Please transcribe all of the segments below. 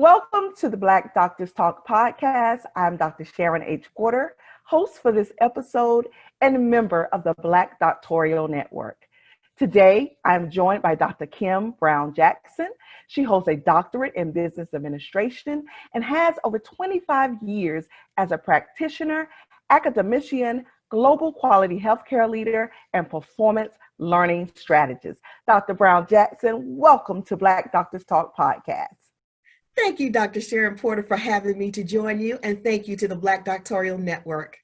Welcome to the Black Doctors Talk podcast. I'm Dr. Sharon H. Porter, host for this episode and a member of the Black Doctoral Network. Today, I'm joined by Dr. Kim Brown Jackson. She holds a doctorate in business administration and has over 25 years as a practitioner, academician, global quality healthcare leader, and performance learning strategist. Dr. Brown Jackson, welcome to Black Doctors Talk podcast. Thank you, Dr. Sharon Porter, for having me to join you, and thank you to the Black Doctoral Network.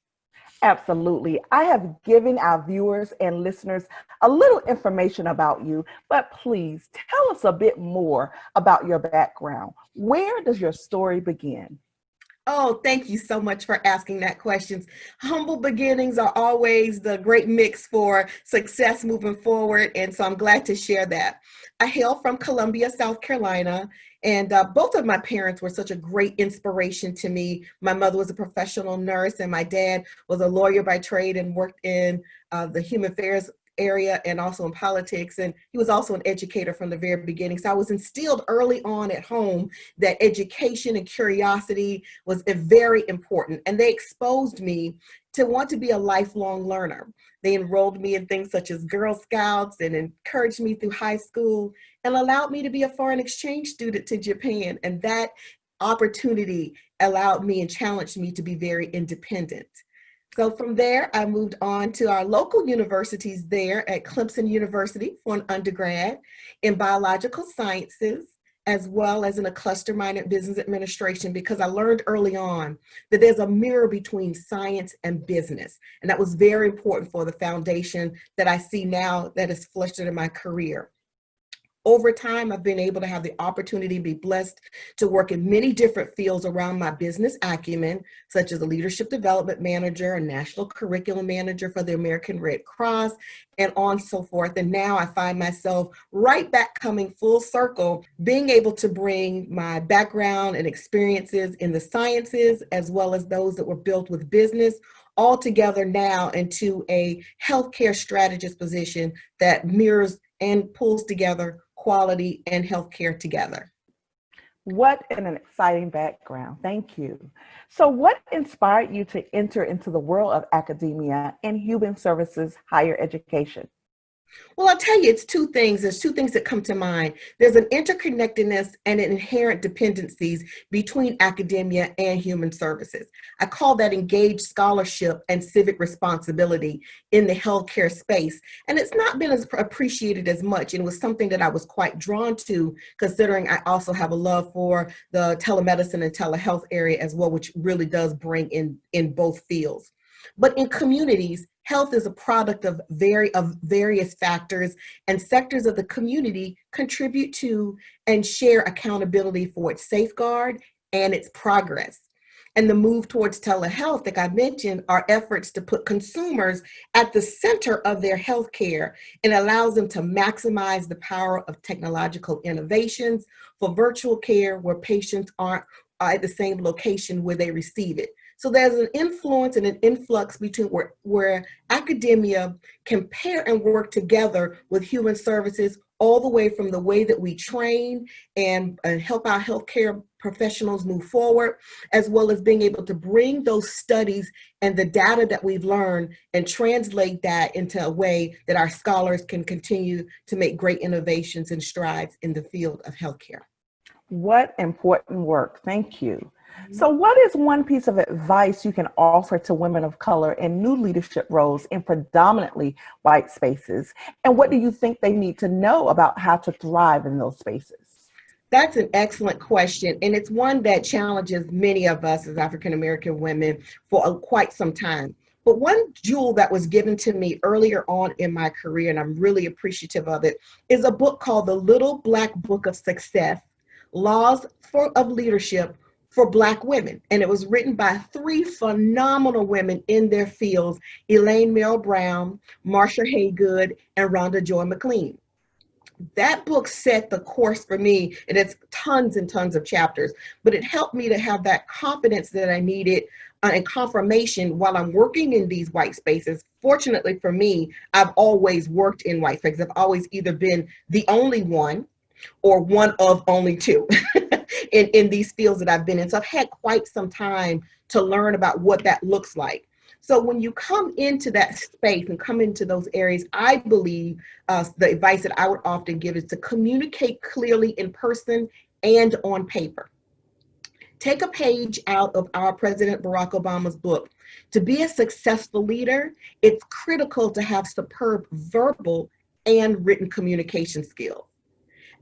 Absolutely. I have given our viewers and listeners a little information about you, but please tell us a bit more about your background. Where does your story begin? Oh, thank you so much for asking that question. Humble beginnings are always the great mix for success moving forward, and so I'm glad to share that. I hail from Columbia, South Carolina, and both of my parents were such a great inspiration to me. My mother was a professional nurse, and my dad was a lawyer by trade and worked in the human affairs area and also in politics, and he was also an educator from the very beginning. So I was instilled early on at home that education and curiosity was very important, and they exposed me to want to be a lifelong learner. They enrolled me in things such as Girl Scouts and encouraged me through high school and allowed me to be a foreign exchange student to Japan, and that opportunity allowed me and challenged me to be very independent. So from there, I moved on to our local universities there at Clemson University for an undergrad in biological sciences, as well as in a cluster-minded business administration, because I learned early on that there's a mirror between science and business. And that was very important for the foundation that I see now that is flustered in my career. Over time, I've been able to have the opportunity to be blessed to work in many different fields around my business acumen, such as a leadership development manager, a national curriculum manager for the American Red Cross, and on so forth. And now I find myself right back coming full circle, being able to bring my background and experiences in the sciences, as well as those that were built with business, all together now into a healthcare strategist position that mirrors and pulls together quality and healthcare together. What an exciting background. Thank you. So what inspired you to enter into the world of academia and human services higher education? Well, I'll tell you, it's two things. There's two things that come to mind. There's an interconnectedness and an inherent dependencies between academia and human services. I call that engaged scholarship and civic responsibility in the healthcare space. And it's not been as appreciated as much. And it was something that I was quite drawn to, considering I also have a love for the telemedicine and telehealth area as well, which really does bring in both fields. But in communities, health is a product of various factors, and sectors of the community contribute to and share accountability for its safeguard and its progress. And the move towards telehealth, like I mentioned, are efforts to put consumers at the center of their healthcare and allows them to maximize the power of technological innovations for virtual care where patients aren't at the same location where they receive it. So there's an influence and an influx between where academia can pair and work together with human services, all the way from the way that we train and help our healthcare professionals move forward, as well as being able to bring those studies and the data that we've learned and translate that into a way that our scholars can continue to make great innovations and strides in the field of healthcare. What important work. Thank you. So what is one piece of advice you can offer to women of color in new leadership roles in predominantly white spaces? And what do you think they need to know about how to thrive in those spaces? That's an excellent question. And it's one that challenges many of us as African-American women for quite some time. But one jewel that was given to me earlier on in my career, and I'm really appreciative of it, is a book called The Little Black Book of Success: Laws of Leadership for Black Women. And it was written by three phenomenal women in their fields: Elaine Merrill Brown, Marsha Haygood, and Rhonda Joy McLean. That book set the course for me, and it's tons and tons of chapters, but it helped me to have that confidence that I needed and confirmation while I'm working in these white spaces. Fortunately for me, I've always worked in white spaces. I've always either been the only one or one of only two. in these fields that I've been in. So I've had quite some time to learn about what that looks like. So when you come into that space and come into those areas, I believe the advice that I would often give is to communicate clearly in person and on paper. Take a page out of our President Barack Obama's book. To be a successful leader, it's critical to have superb verbal and written communication skills.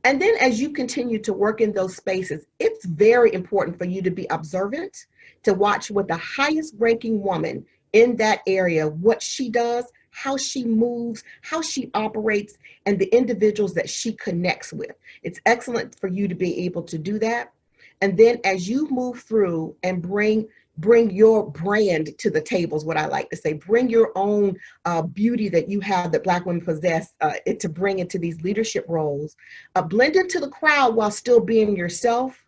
And then as you continue to work in those spaces, it's very important for you to be observant, to watch what the highest ranking woman in that area, what she does, how she moves, how she operates, and the individuals that she connects with. It's excellent for you to be able to do that. And then as you move through and bring your brand to the table is what I like to say. Bring your own beauty that you have, that Black women possess, to bring into these leadership roles. Blend into the crowd while still being yourself.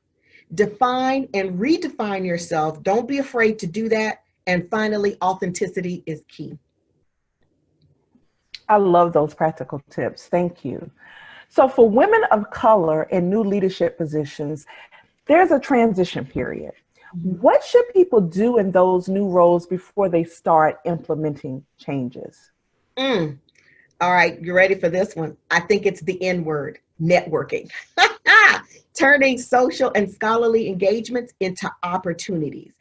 Define and redefine yourself. Don't be afraid to do that. And finally, authenticity is key. I love those practical tips. Thank you. So for women of color in new leadership positions, there's a transition period. What should people do in those new roles before they start implementing changes? All right, you ready for this one? I think it's the N word, networking. Turning social and scholarly engagements into opportunities.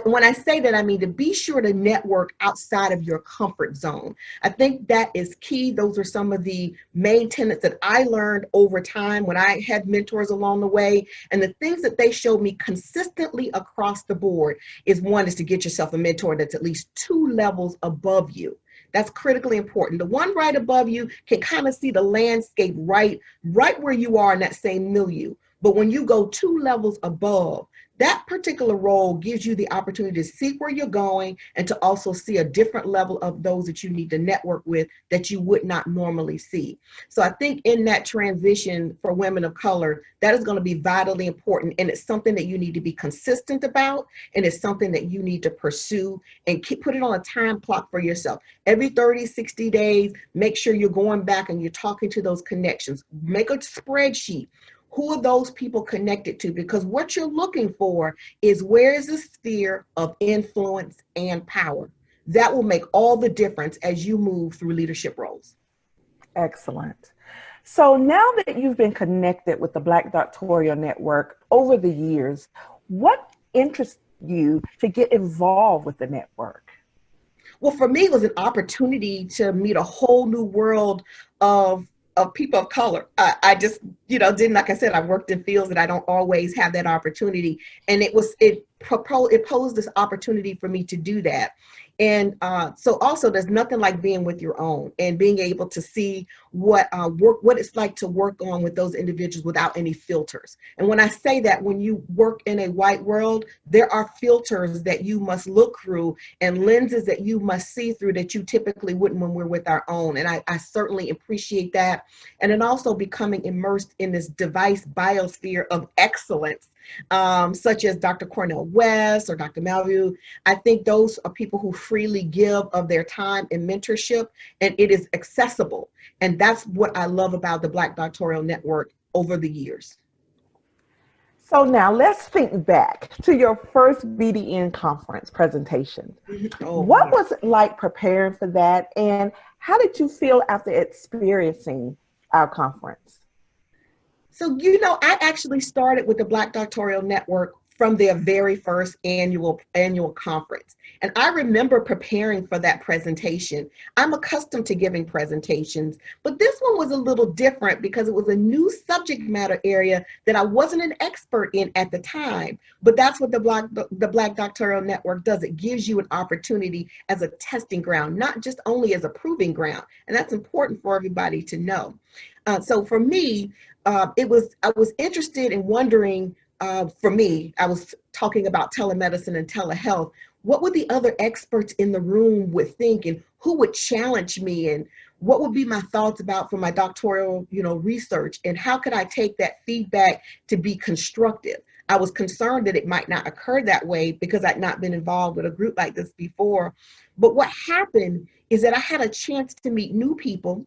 When I say that, I mean to be sure to network outside of your comfort zone. I think that is key. Those are some of the main tenets that I learned over time when I had mentors along the way. And the things that they showed me consistently across the board is one is to get yourself a mentor that's at least 2 levels above you. That's critically important. The one right above you can kind of see the landscape right where you are in that same milieu. But when you go 2 levels above, that particular role gives you the opportunity to see where you're going and to also see a different level of those that you need to network with that you would not normally see. So I think in that transition for women of color, that is going to be vitally important. And it's something that you need to be consistent about. And it's something that you need to pursue and put it on a time clock for yourself. Every 30, 60 days, make sure you're going back and you're talking to those connections. Make a spreadsheet. Who are those people connected to? Because what you're looking for is where is the sphere of influence and power. That will make all the difference as you move through leadership roles. Excellent. So now that you've been connected with the Black Doctoral Network over the years, what interests you to get involved with the network? Well, for me, it was an opportunity to meet a whole new world of people of color. I just, didn't, like I said, I worked in fields that I don't always have that opportunity. And it posed this opportunity for me to do that. And so also there's nothing like being with your own and being able to see what it's like to work on with those individuals without any filters. And when I say that, when you work in a white world, there are filters that you must look through and lenses that you must see through that you typically wouldn't when we're with our own. And I certainly appreciate that. And then also becoming immersed in this device biosphere of excellence, such as Dr. Cornell West or Dr. Malvew. I think those are people who freely give of their time and mentorship, and it is accessible. And that's what I love about the Black Doctoral Network over the years. So now let's think back to your first BDN conference presentation. What was it like preparing for that, and how did you feel after experiencing our conference? So, I actually started with the Black Doctoral Network from their very first annual conference. And I remember preparing for that presentation. I'm accustomed to giving presentations, but this one was a little different because it was a new subject matter area that I wasn't an expert in at the time. But that's what the Black Doctoral Network does. It gives you an opportunity as a testing ground, not just only as a proving ground. And that's important for everybody to know. So for me, I was interested in wondering, for me, I was talking about telemedicine and telehealth. What would the other experts in the room would think, and who would challenge me, and what would be my thoughts about for my doctoral, research, and how could I take that feedback to be constructive? I was concerned that it might not occur that way because I'd not been involved with a group like this before. But what happened is that I had a chance to meet new people,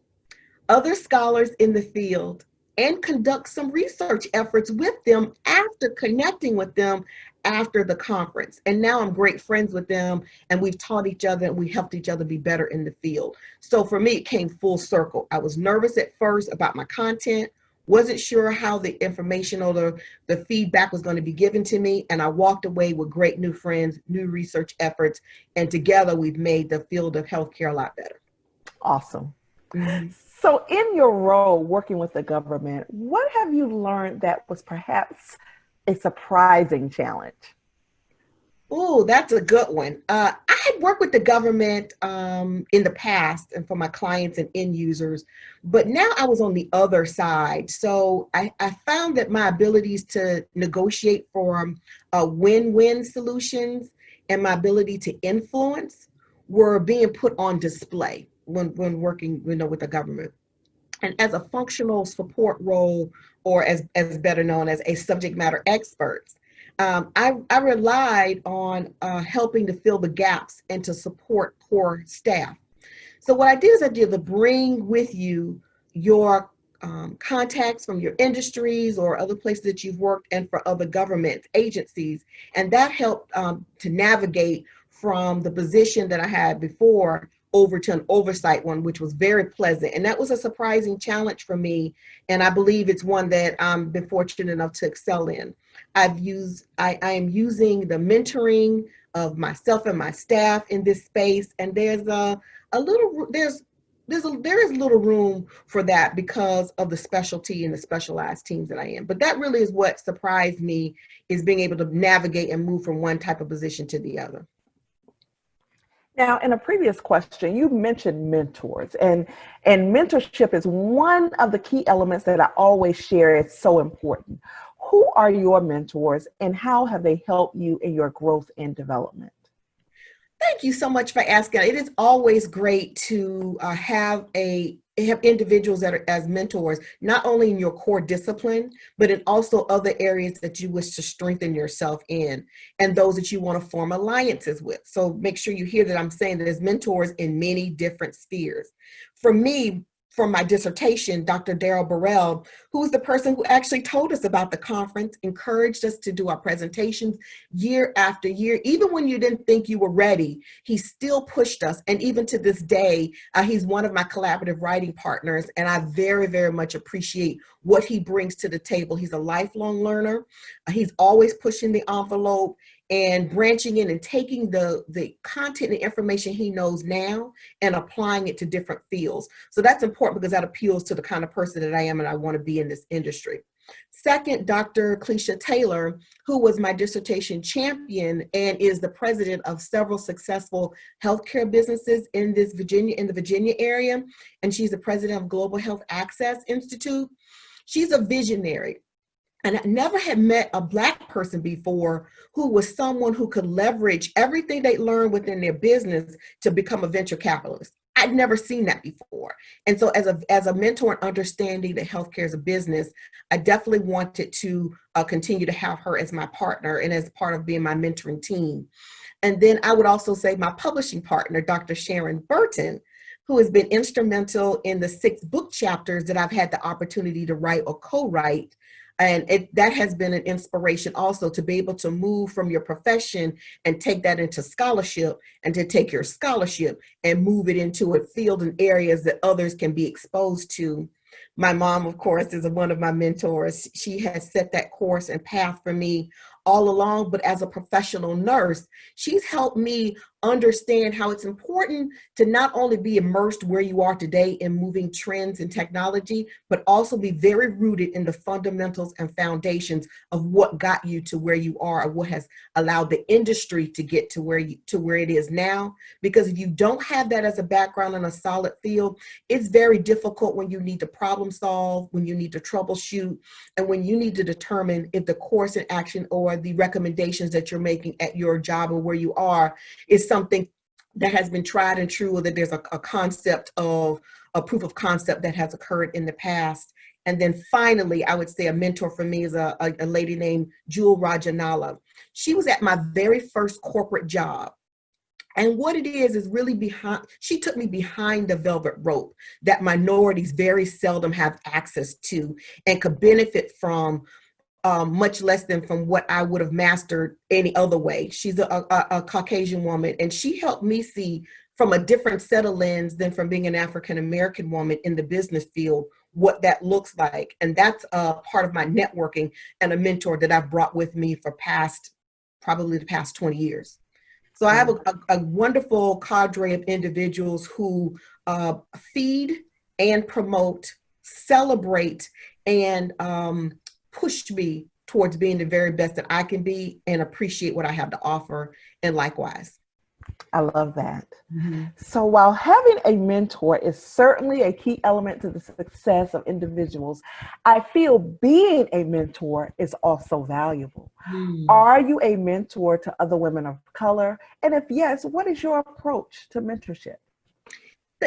other scholars in the field, and conduct some research efforts with them after connecting with them after the conference. And now I'm great friends with them, and we've taught each other and we helped each other be better in the field. So for me, it came full circle. I was nervous at first about my content, wasn't sure how the information or the feedback was going to be given to me. And I walked away with great new friends, new research efforts, and together we've made the field of healthcare a lot better. Awesome. Mhm. So in your role working with the government, what have you learned that was perhaps a surprising challenge? Oh, that's a good one. I had worked with the government in the past and for my clients and end users, but now I was on the other side. So I found that my abilities to negotiate for win-win solutions and my ability to influence were being put on display when working, with the government. And as a functional support role, or as better known as a subject matter expert, I relied on helping to fill the gaps and to support core staff. So what I did is I did the bring with you your contacts from your industries or other places that you've worked and for other government agencies. And that helped to navigate from the position that I had before over to an oversight one, which was very pleasant. And that was a surprising challenge for me. And I believe it's one that I've been fortunate enough to excel in. I am using the mentoring of myself and my staff in this space. And there's a little, there is little room for that because of the specialty and the specialized teams that I am. But that really is what surprised me, is being able to navigate and move from one type of position to the other. Now, in a previous question, you mentioned mentors, and mentorship is one of the key elements that I always share. It's so important. Who are your mentors and how have they helped you in your growth and development? Thank you so much for asking. It is always great to have individuals that are as mentors, not only in your core discipline, but in also other areas that you wish to strengthen yourself in, and those that you want to form alliances with. So make sure you hear that I'm saying that there's mentors in many different spheres. For me, for my dissertation, Dr. Daryl Burrell, who is the person who actually told us about the conference, encouraged us to do our presentations year after year. Even when you didn't think you were ready, he still pushed us. And even to this day, he's one of my collaborative writing partners. And I very, very much appreciate what he brings to the table. He's a lifelong learner. He's always pushing the envelope and branching in and taking the content and information he knows now and applying it to different fields. So that's important because that appeals to the kind of person that I am and I want to be in this industry. Second, Dr. Cleisha Taylor, who was my dissertation champion and is the president of several successful healthcare businesses in the Virginia area. And she's the president of Global Health Access Institute. She's a visionary. And I never had met a Black person before who was someone who could leverage everything they learned within their business to become a venture capitalist. I'd never seen that before. And so as a mentor and understanding that healthcare is a business, I definitely wanted to continue to have her as my partner and as part of being my mentoring team. And then I would also say my publishing partner, Dr. Sharon Burton, who has been instrumental in the 6 book chapters that I've had the opportunity to write or co-write. And that has been an inspiration also, to be able to move from your profession and take that into scholarship, and to take your scholarship and move it into a field and areas that others can be exposed to. My mom, of course, is one of my mentors. She has set that course and path for me all along, but as a professional nurse, she's helped me understand how it's important to not only be immersed where you are today in moving trends and technology, but also be very rooted in the fundamentals and foundations of what got you to where you are, or what has allowed the industry to get to where it is now. Because if you don't have that as a background in a solid field, it's very difficult when you need to problem solve, when you need to troubleshoot, and when you need to determine if the course and action or the recommendations that you're making at your job or where you are is something that has been tried and true, or that there's a concept of a proof of concept that has occurred in the past. And then finally, I would say a mentor for me is a lady named Jewel Rajanala. She was at my very first corporate job. And what it is really behind, she took me behind the velvet rope that minorities very seldom have access to and could benefit from, much less than from what I would have mastered any other way. She's a Caucasian woman, and she helped me see from a different set of lens than from being an African American woman in the business field, what that looks like. And that's part of my networking and a mentor that I've brought with me for probably the past 20 years. So I have a wonderful cadre of individuals who feed and promote, celebrate, and push me towards being the very best that I can be and appreciate what I have to offer, and likewise. I love that. Mm-hmm. So while having a mentor is certainly a key element to the success of individuals, I feel being a mentor is also valuable. Are you a mentor to other women of color? And if yes, what is your approach to mentorship?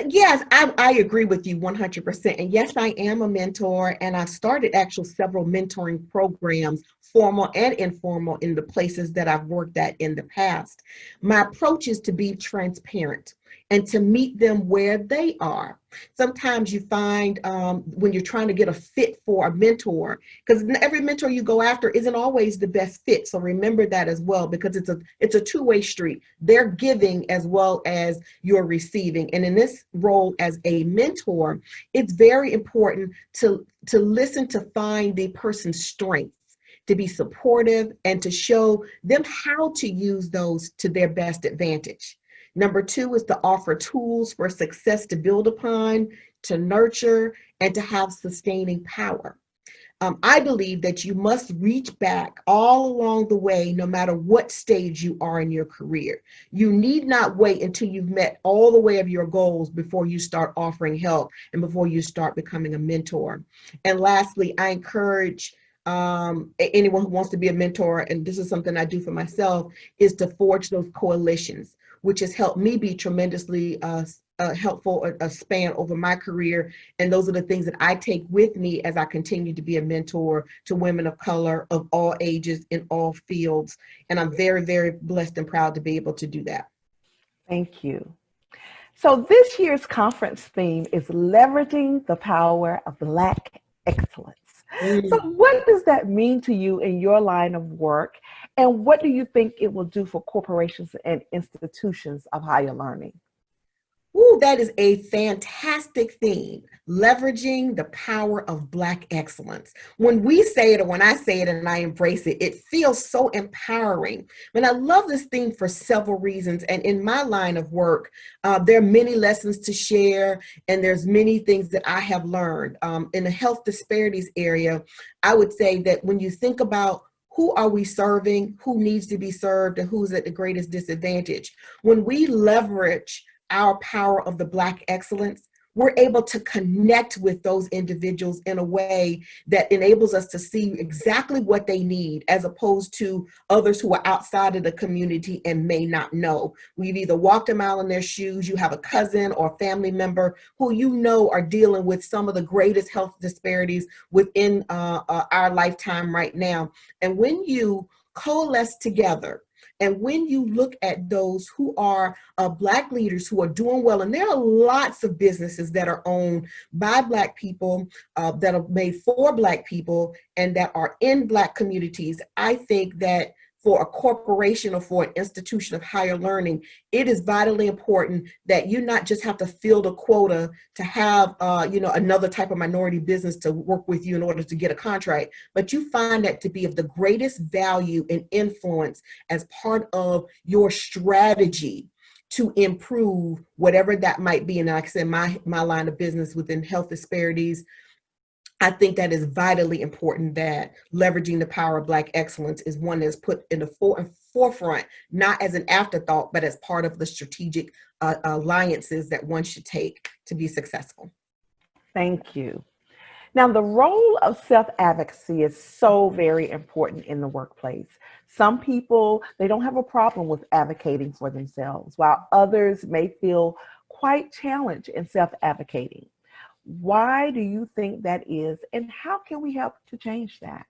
Yes, I agree with you 100%. And yes, I am a mentor, and I've started actual several mentoring programs, formal and informal, in the places that I've worked at in the past. My approach is to be transparent and to meet them where they are. Sometimes you find when you're trying to get a fit for a mentor, because every mentor you go after isn't always the best fit. So remember that as well, because it's a two-way street. They're giving as well as you're receiving. And in this role as a mentor, it's very important to listen, to find the person's strengths, to be supportive, and to show them how to use those to their best advantage. Number two is to offer tools for success to build upon, to nurture, and to have sustaining power. I believe that you must reach back all along the way, no matter what stage you are in your career. You need not wait until you've met all the way of your goals before you start offering help and before you start becoming a mentor. And lastly, I encourage anyone who wants to be a mentor, and this is something I do for myself, is to forge those coalitions, which has helped me be tremendously helpful a span over my career. And those are the things that I take with me as I continue to be a mentor to women of color of all ages in all fields. And I'm very, very blessed and proud to be able to do that. Thank you. So this year's conference theme is leveraging the power of Black excellence. So what does that mean to you in your line of work? And what do you think it will do for corporations and institutions of higher learning? Ooh, that is a fantastic theme, leveraging the power of Black excellence. When we say it, or when I say it and I embrace it, it feels so empowering. And I love this theme for several reasons. And in my line of work, there are many lessons to share, and there's many things that I have learned. In the health disparities area, I would say that when you think about who are we serving, who needs to be served, and who's at the greatest disadvantage, when we leverage our power of the Black excellence, we're able to connect with those individuals in a way that enables us to see exactly what they need, as opposed to others who are outside of the community and may not know. We've either walked a mile in their shoes, you have a cousin or family member who you know are dealing with some of the greatest health disparities within our lifetime right now. And when you coalesce together, and when you look at those who are Black leaders who are doing well, and there are lots of businesses that are owned by Black people, that are made for Black people, and that are in Black communities, I think that for a corporation or for an institution of higher learning, it is vitally important that you not just have to fill a quota to have another type of minority business to work with you in order to get a contract, but you find that to be of the greatest value and influence as part of your strategy to improve whatever that might be. And like I said, my line of business within health disparities, I think that is vitally important, that leveraging the power of Black excellence is one that's put in the forefront, not as an afterthought, but as part of the strategic alliances that one should take to be successful. Thank you. Now, the role of self-advocacy is so very important in the workplace. Some people, they don't have a problem with advocating for themselves, while others may feel quite challenged in self-advocating. Why do you think that is, and how can we help to change that?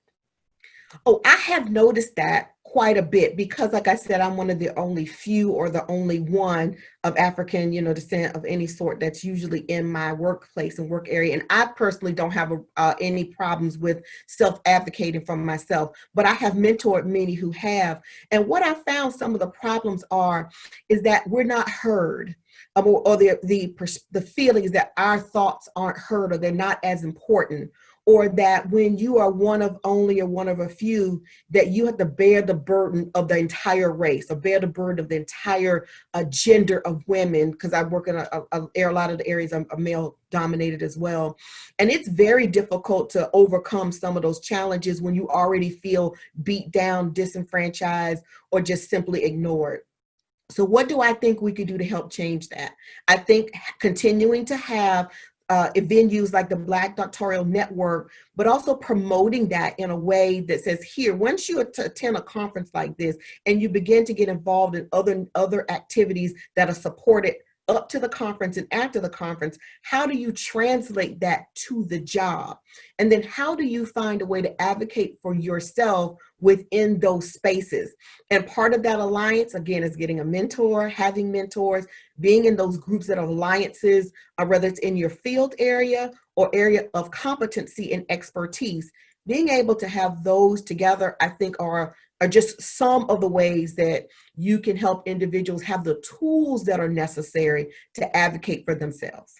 Oh, I have noticed that quite a bit because, like I said, I'm one of the only few or the only one of African, descent of any sort that's usually in my workplace and work area. And I personally don't have any problems with self-advocating for myself, but I have mentored many who have. And what I found some of the problems are is that we're not heard. Or the feeling is that our thoughts aren't heard or they're not as important, or that when you are one of only or one of a few, that you have to bear the burden of the entire race or bear the burden of the entire gender of women, because I work in a lot of the areas are male dominated as well. And it's very difficult to overcome some of those challenges when you already feel beat down, disenfranchised, or just simply ignored. So what do I think we could do to help change that? I think continuing to have venues like the Black Doctoral Network, but also promoting that in a way that says, here, once you attend a conference like this and you begin to get involved in other activities that are supported up to the conference and after the conference, how do you translate that to the job? And then how do you find a way to advocate for yourself within those spaces? And part of that alliance, again, is getting a mentor, having mentors, being in those groups that are alliances, whether it's in your field area or area of competency and expertise. Being able to have those together, I think, are just some of the ways that you can help individuals have the tools that are necessary to advocate for themselves.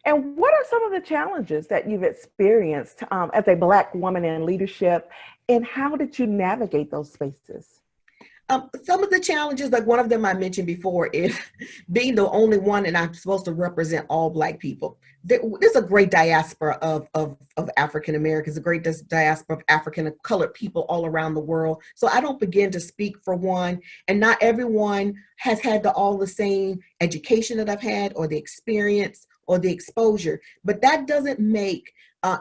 And what are some of the challenges that you've experienced as a Black woman in leadership, and how did you navigate those spaces? Some of the challenges, like one of them I mentioned before, is being the only one and I'm supposed to represent all Black people. There's a great diaspora of African Americans, a great diaspora of African colored people all around the world. So I don't begin to speak for one, and not everyone has had all the same education that I've had, or the experience, or the exposure, but that doesn't make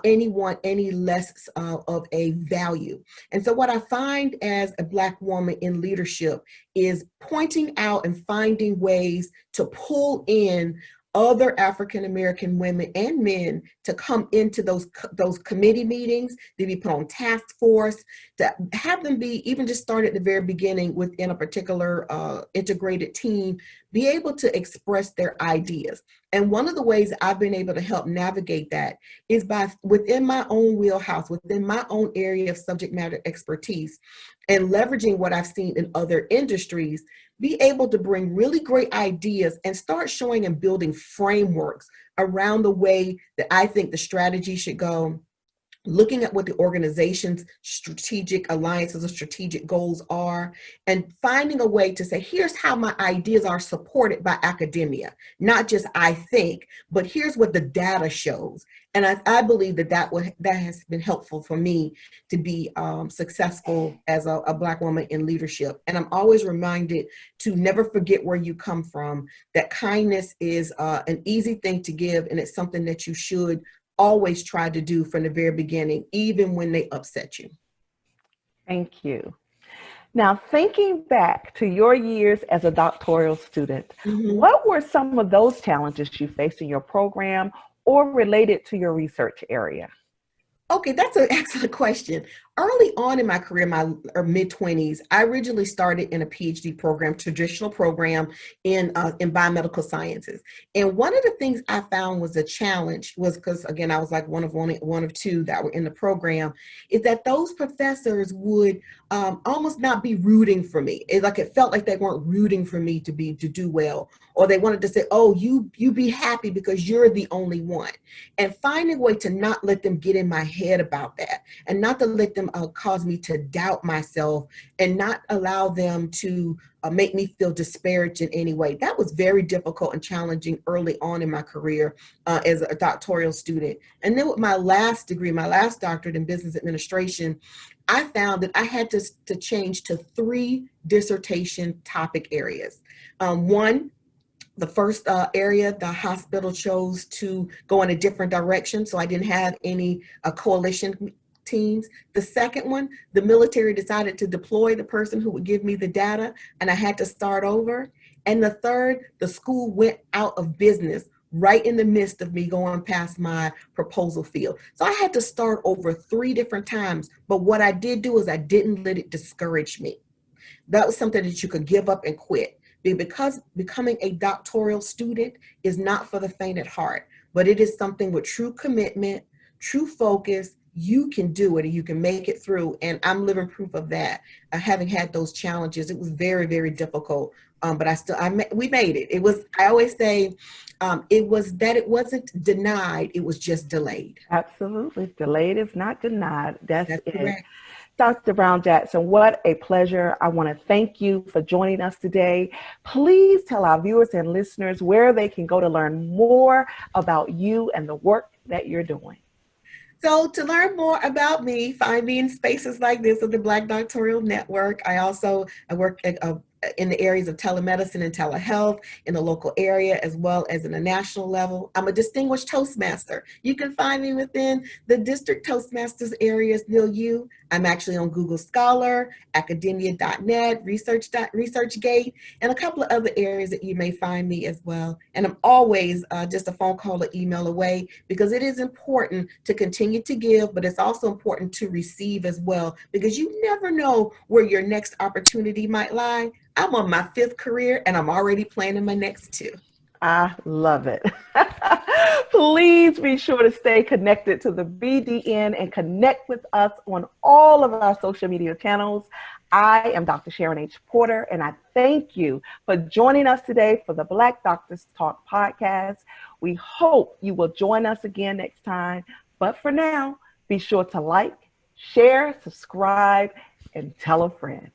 anyone any less of a value. And so what I find as a Black woman in leadership is pointing out and finding ways to pull in other African American women and men to come into those committee meetings, to be put on task force, to have them be even just start at the very beginning within a particular integrated team, be able to express their ideas. And one of the ways I've been able to help navigate that is by within my own wheelhouse, within my own area of subject matter expertise, and leveraging what I've seen in other industries, be able to bring really great ideas and start showing and building frameworks around the way that I think the strategy should go, looking at what the organization's strategic alliances or strategic goals are, and finding a way to say, here's how my ideas are supported by academia. Not just I think, but here's what the data shows. And I believe that has been helpful for me to be successful as a Black woman in leadership. And I'm always reminded to never forget where you come from, that kindness is an easy thing to give, and it's something that you should always try to do from the very beginning, even when they upset you. Thank you. Now, thinking back to your years as a doctoral student, what were some of those challenges you faced in your program or related to your research area? Okay, that's an excellent question. Early on in my career, my mid-20s, I originally started in a PhD program, traditional program in biomedical sciences. And one of the things I found was a challenge was because, again, I was like one of two that were in the program, is that those professors would almost not be rooting for me. It felt like they weren't rooting for me to do well, or they wanted to say, oh, you be happy because you're the only one. And finding a way to not let them get in my head about that, and not to let them cause me to doubt myself, and not allow them to make me feel disparaged in any way. That was very difficult and challenging early on in my career as a doctoral student. And then with my last degree, my last doctorate in business administration, I found that I had to change to 3 dissertation topic areas. One, the first area, the hospital chose to go in a different direction, so I didn't have any coalition teams. The second one, the military decided to deploy the person who would give me the data, and I had to start over. And the third, the school went out of business right in the midst of me going past my proposal field. So I had to start over 3 different times. But what I did do is I didn't let it discourage me. That was something that you could give up and quit. Because becoming a doctoral student is not for the faint at heart, but it is something with true commitment, true focus. You can do it and you can make it through. And I'm living proof of that. Having had those challenges, it was very, very difficult. But we made it. It was, I always say, it wasn't denied, it was just delayed. Absolutely. Delayed is not denied. That's That's it. correct. Dr. Brown Jackson, what a pleasure. I want to thank you for joining us today. Please tell our viewers and listeners where they can go to learn more about you and the work that you're doing. So to learn more about me, find me in spaces like this of the Black Doctoral Network. I work in the areas of telemedicine and telehealth in the local area as well as in the national level. I'm a distinguished Toastmaster. You can find me within the district Toastmasters areas near you. I'm actually on Google Scholar, academia.net, ResearchGate, and a couple of other areas that you may find me as well. And I'm always just a phone call or email away, because it is important to continue to give, but it's also important to receive as well, because you never know where your next opportunity might lie. I'm on my 5th career and I'm already planning my next 2. I love it. Please be sure to stay connected to the BDN and connect with us on all of our social media channels. I am Dr. Sharon H. Porter, and I thank you for joining us today for the Black Doctors Talk podcast. We hope you will join us again next time. But for now, be sure to like, share, subscribe, and tell a friend.